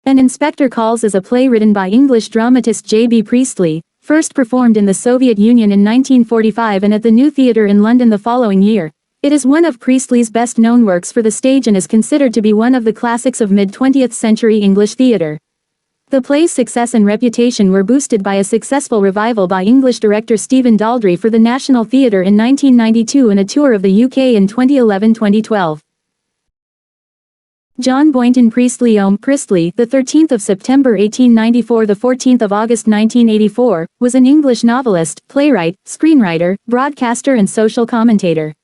An Inspector Calls is a play written by English dramatist J.B. Priestley, first performed in the Soviet Union in 1945 and at the New Theatre in London the following year. It is one of Priestley's best-known works for the stage and is considered to be one of the classics of mid-20th century English theatre. The play's success and reputation were boosted by a successful revival by English director Stephen Daldry for the National Theatre in 1992 and a tour of the UK in 2011-2012. John Boynton Priestley Priestley, the 13th of September 1894 the 14th of August 1984, was an English novelist, playwright, screenwriter, broadcaster and social commentator.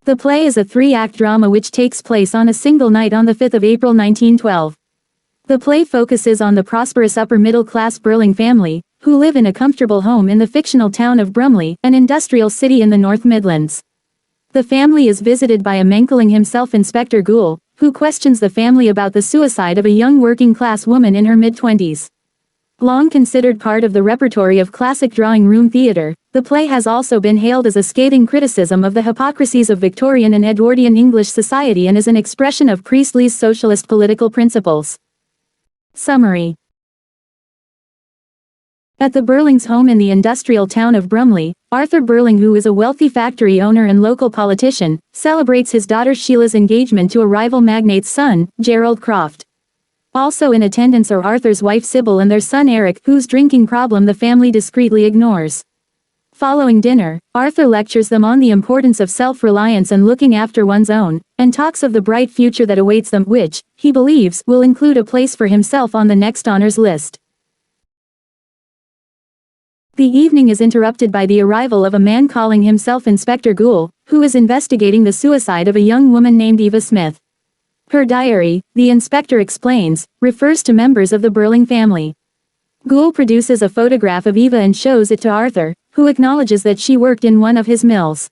The play is a three-act drama which takes place on a single night on the 5th of April 1912. The play focuses on the prosperous upper-middle-class Burling family, who live in a comfortable home in the fictional town of Brumley, an industrial city in the North Midlands. The family is visited by a Menkeling himself, Inspector Ghoul, who questions the family about the suicide of a young working-class woman in her mid-20s. Long considered part of the repertory of classic drawing-room theatre, the play has also been hailed as a scathing criticism of the hypocrisies of Victorian and Edwardian English society and as an expression of Priestley's socialist political principles. Summary. At the Burlings' home in the industrial town of Brumley, Arthur Burling, who is a wealthy factory owner and local politician, celebrates his daughter Sheila's engagement to a rival magnate's son, Gerald Croft. Also in attendance are Arthur's wife Sybil and their son Eric, whose drinking problem the family discreetly ignores. Following dinner, Arthur lectures them on the importance of self-reliance and looking after one's own, and talks of the bright future that awaits them, which, he believes, will include a place for himself on the next honors list. The evening is interrupted by the arrival of a man calling himself Inspector Ghoul, who is investigating the suicide of a young woman named Eva Smith. Her diary, the inspector explains, refers to members of the Burling family. Ghoul produces a photograph of Eva and shows it to Arthur, who acknowledges that she worked in one of his mills.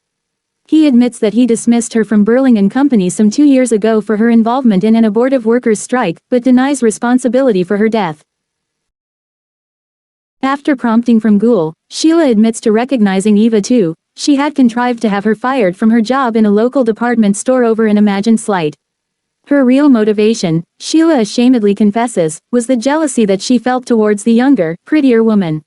He admits that he dismissed her from Burling and Company some 2 years ago for her involvement in an abortive workers' strike, but denies responsibility for her death. After prompting from Ghoul, Sheila admits to recognizing Eva too. She had contrived to have her fired from her job in a local department store over an imagined slight. Her real motivation, Sheila ashamedly confesses, was the jealousy that she felt towards the younger, prettier woman.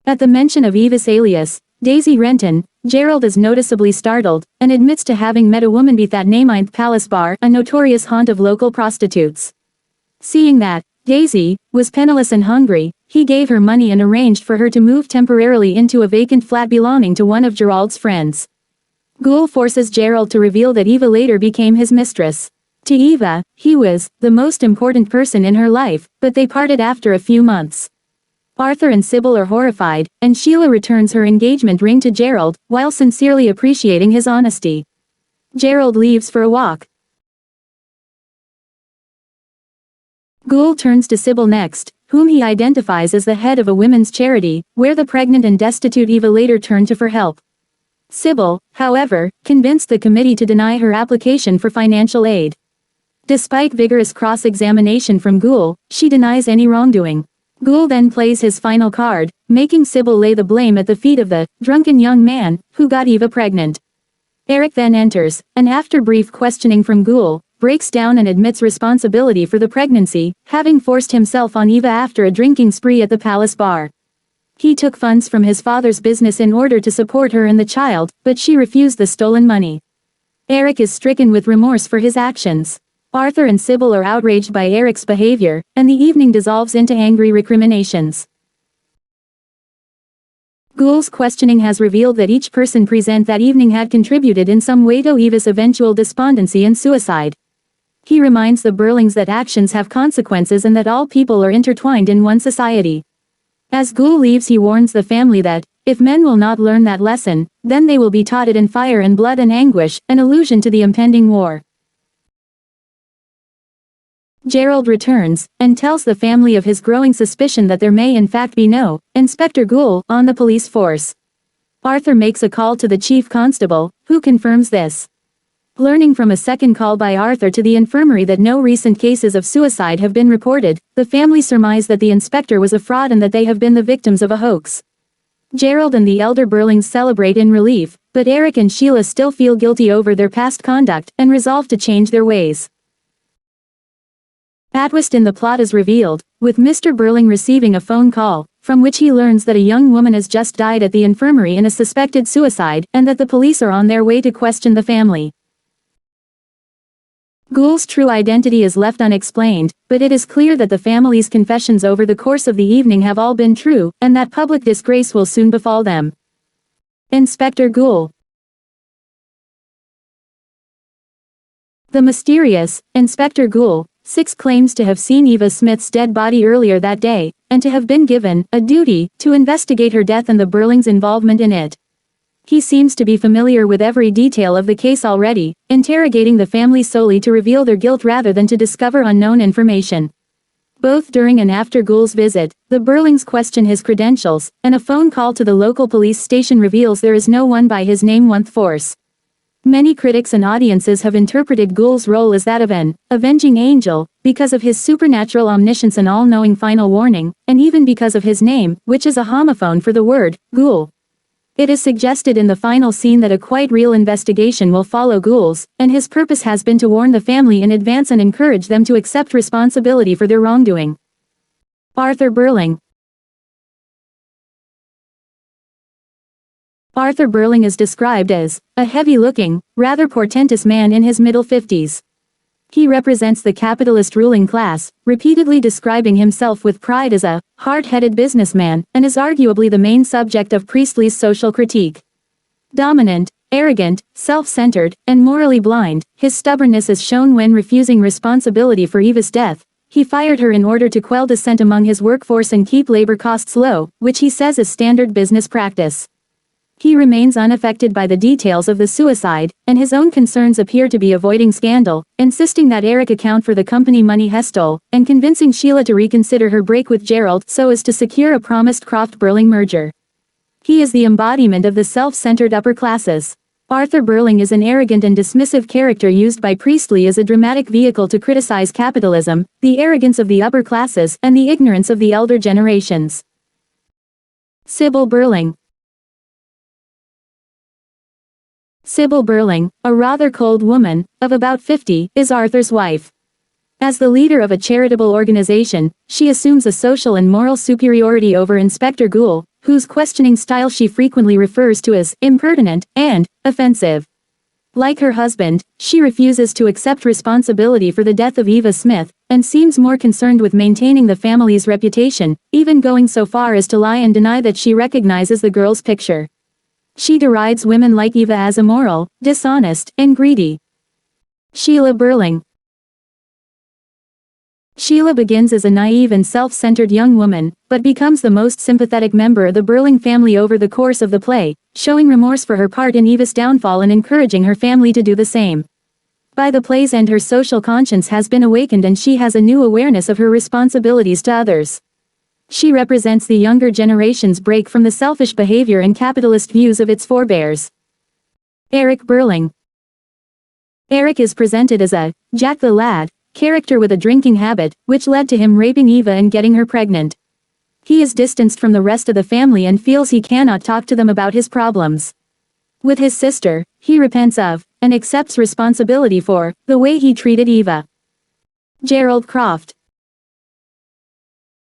At the mention of Eva's alias, Daisy Renton, Gerald is noticeably startled, and admits to having met a woman beneath that name in Palace Bar, a notorious haunt of local prostitutes. Seeing that Daisy was penniless and hungry, he gave her money and arranged for her to move temporarily into a vacant flat belonging to one of Gerald's friends. Ghoul forces Gerald to reveal that Eva later became his mistress. To Eva, he was the most important person in her life, but they parted after a few months. Arthur and Sybil are horrified, and Sheila returns her engagement ring to Gerald, while sincerely appreciating his honesty. Gerald leaves for a walk. Ghoul turns to Sybil next, whom he identifies as the head of a women's charity, where the pregnant and destitute Eva later turned to for help. Sybil, however, convinced the committee to deny her application for financial aid. Despite vigorous cross-examination from Ghoul, she denies any wrongdoing. Ghoul then plays his final card, making Sybil lay the blame at the feet of the drunken young man who got Eva pregnant. Eric then enters, and after brief questioning from Ghoul, breaks down and admits responsibility for the pregnancy, having forced himself on Eva after a drinking spree at the Palace Bar. He took funds from his father's business in order to support her and the child, but she refused the stolen money. Eric is stricken with remorse for his actions. Arthur and Sybil are outraged by Eric's behavior, and the evening dissolves into angry recriminations. Ghoul's questioning has revealed that each person present that evening had contributed in some way to Eva's eventual despondency and suicide. He reminds the Burlings that actions have consequences and that all people are intertwined in one society. As Ghoul leaves, he warns the family that, if men will not learn that lesson, then they will be taught it in fire and blood and anguish, an allusion to the impending war. Gerald returns, and tells the family of his growing suspicion that there may in fact be no Inspector Ghoul on the police force. Arthur makes a call to the chief constable, who confirms this. Learning from a second call by Arthur to the infirmary that no recent cases of suicide have been reported, the family surmise that the inspector was a fraud and that they have been the victims of a hoax. Gerald and the elder Burlings celebrate in relief, But Eric and Sheila still feel guilty over their past conduct and resolve to change their ways. A twist in the plot is revealed, with Mr. Burling receiving a phone call, from which he learns that a young woman has just died at the infirmary in a suspected suicide and that the police are on their way to question the family. Ghoul's true identity is left unexplained, but it is clear that the family's confessions over the course of the evening have all been true, and that public disgrace will soon befall them. Inspector Ghoul. The mysterious Inspector Ghoul, 6, claims to have seen Eva Smith's dead body earlier that day, and to have been given a duty to investigate her death and the Burlings' involvement in it. He seems to be familiar with every detail of the case already, interrogating the family solely to reveal their guilt rather than to discover unknown information. Both during and after Ghoul's visit, the Burlings question his credentials, and a phone call to the local police station reveals there is no one by his name with force. Many critics and audiences have interpreted Ghoul's role as that of an avenging angel, because of his supernatural omniscience and all-knowing final warning, and even because of his name, which is a homophone for the word Ghoul. It is suggested in the final scene that a quite real investigation will follow Ghoul's, and his purpose has been to warn the family in advance and encourage them to accept responsibility for their wrongdoing. Arthur Burling. Arthur Burling is described as a heavy-looking, rather portentous man in his middle 50s. He represents the capitalist ruling class, repeatedly describing himself with pride as a hard-headed businessman, and is arguably the main subject of Priestley's social critique. Dominant, arrogant, self-centered, and morally blind, his stubbornness is shown when refusing responsibility for Eva's death. He fired her in order to quell dissent among his workforce and keep labor costs low, which he says is standard business practice. He remains unaffected by the details of the suicide, and his own concerns appear to be avoiding scandal, insisting that Eric account for the company money he stole, and convincing Sheila to reconsider her break with Gerald so as to secure a promised Croft-Burling merger. He is the embodiment of the self-centered upper classes. Arthur Burling is an arrogant and dismissive character used by Priestley as a dramatic vehicle to criticize capitalism, the arrogance of the upper classes, and the ignorance of the elder generations. Sybil Burling. Sybil Burling, a rather cold woman, of about 50, is Arthur's wife. As the leader of a charitable organization, she assumes a social and moral superiority over Inspector Ghoul, whose questioning style she frequently refers to as impertinent and offensive. Like her husband, she refuses to accept responsibility for the death of Eva Smith, and seems more concerned with maintaining the family's reputation, even going so far as to lie and deny that she recognizes the girl's picture. She derides women like Eva as immoral, dishonest, and greedy. Sheila Burling. Sheila begins as a naive and self-centered young woman, but becomes the most sympathetic member of the Burling family over the course of the play, showing remorse for her part in Eva's downfall and encouraging her family to do the same. By the play's end, her social conscience has been awakened and she has a new awareness of her responsibilities to others. She represents the younger generation's break from the selfish behavior and capitalist views of its forebears. Eric Burling. Eric is presented as a Jack the Lad character with a drinking habit, which led to him raping Eva and getting her pregnant. He is distanced from the rest of the family and feels he cannot talk to them about his problems. With his sister, he repents of, and accepts responsibility for, the way he treated Eva. Gerald Croft.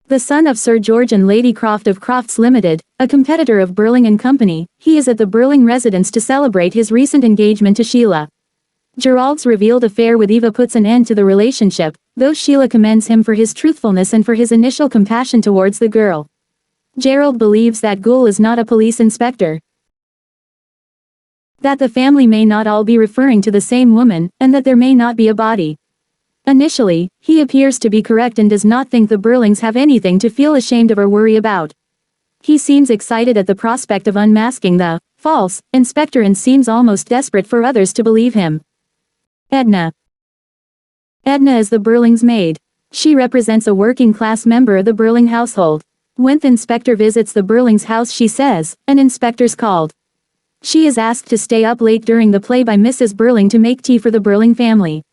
The son of Sir George and Lady Croft of Crofts Limited, a competitor of Burling and Company, he is at the Burling residence to celebrate his recent engagement to Sheila. Gerald's revealed affair with Eva puts an end to the relationship, though Sheila commends him for his truthfulness and for his initial compassion towards the girl. Gerald believes that Ghoul is not a police inspector, that the family may not all be referring to the same woman, and that there may not be a body. Initially, he appears to be correct and does not think the Burlings have anything to feel ashamed of or worry about. He seems excited at the prospect of unmasking the false inspector and seems almost desperate for others to believe him. Edna. Edna is the Burling's maid. She represents a working-class member of the Burling household. When the inspector visits the Burling's house, she says, an inspector's called. She is asked to stay up late during the play by Mrs. Burling to make tea for the Burling family.